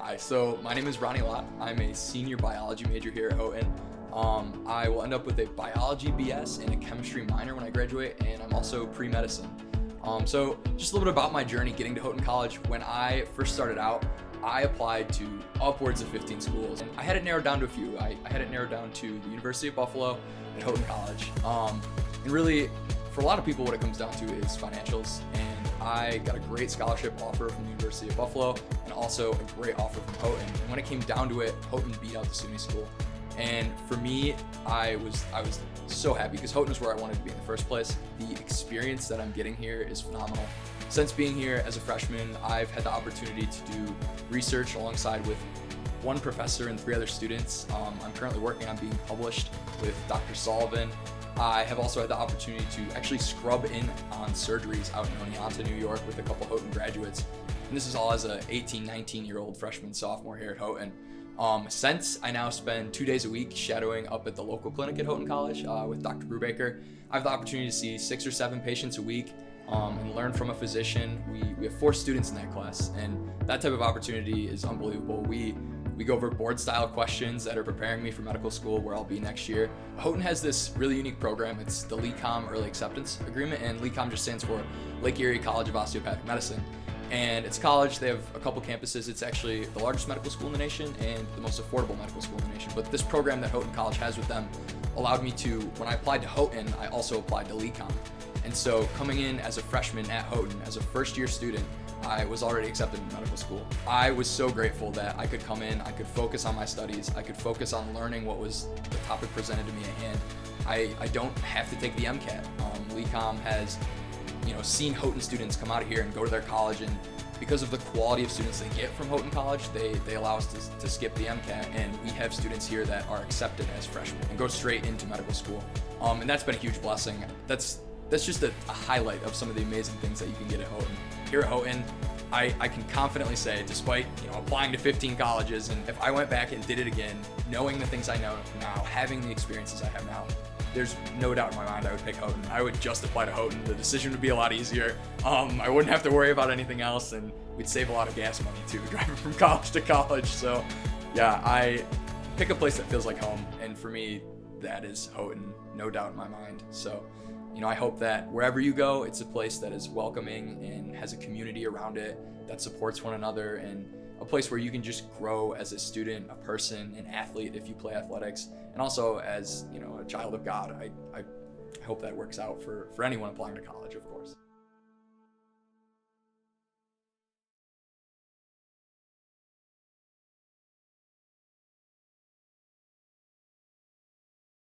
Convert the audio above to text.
Hi, so my name is Ronnie Lott. I'm a senior biology major here at Houghton. I will end up with a biology BS and a chemistry minor when I graduate, and I'm also pre-medicine. So just a little bit about my journey getting to Houghton College. When I first started out, I applied to upwards of 15 schools, and I had it narrowed down to a few. I had it narrowed down to the University of Buffalo and Houghton College. And really, for a lot of people, what it comes down to is financials. And I got a great scholarship offer from the University of Buffalo and also a great offer from Houghton. And when it came down to it, Houghton beat out the SUNY school. And for me, I was so happy because Houghton is where I wanted to be in the first place. The experience that I'm getting here is phenomenal. Since being here as a freshman, I've had the opportunity to do research alongside with one professor and 3 other students. I'm currently working on being published with Dr. Sullivan. I have also had the opportunity to actually scrub in on surgeries out in Oneonta, New York with a couple Houghton graduates. And this is all as a 18, 19-year-old freshman, sophomore here at Houghton. Since I now spend 2 days a week shadowing up at the local clinic at Houghton College with Dr. Brubaker, I have the opportunity to see 6 or 7 patients a week and learn from a physician. We have 4 students in that class, and that type of opportunity is unbelievable. We go over board-style questions that are preparing me for medical school, where I'll be next year. Houghton has this really unique program. It's the LECOM Early Acceptance Agreement, and LECOM just stands for Lake Erie College of Osteopathic Medicine. And it's a college. They have a couple campuses. It's actually the largest medical school in the nation and the most affordable medical school in the nation. But this program that Houghton College has with them allowed me to, when I applied to Houghton, I also applied to LECOM. And so coming in as a freshman at Houghton, as a first-year student, I was already accepted in medical school. I was so grateful that I could come in, I could focus on my studies, I could focus on learning what was the topic presented to me at hand. I don't have to take the MCAT. LECOM has seen Houghton students come out of here and go to their college, and because of the quality of students they get from Houghton College, they allow us to skip the MCAT, and we have students here that are accepted as freshmen and go straight into medical school. And that's been a huge blessing. That's just a highlight of some of the amazing things that you can get at Houghton. Here at Houghton, I can confidently say, despite applying to 15 colleges, and if I went back and did it again, knowing the things I know now, having the experiences I have now, there's no doubt in my mind I would pick Houghton. I would just apply to Houghton. The decision would be a lot easier. I wouldn't have to worry about anything else, and we'd save a lot of gas money too, driving from college to college. So yeah, I pick a place that feels like home, and for me, that is Houghton, no doubt in my mind. So I hope that wherever you go, it's a place that is welcoming and has a community around it that supports one another, and a place where you can just grow as a student, a person, an athlete if you play athletics, and also as a child of God. I hope that works out for anyone applying to college, of course.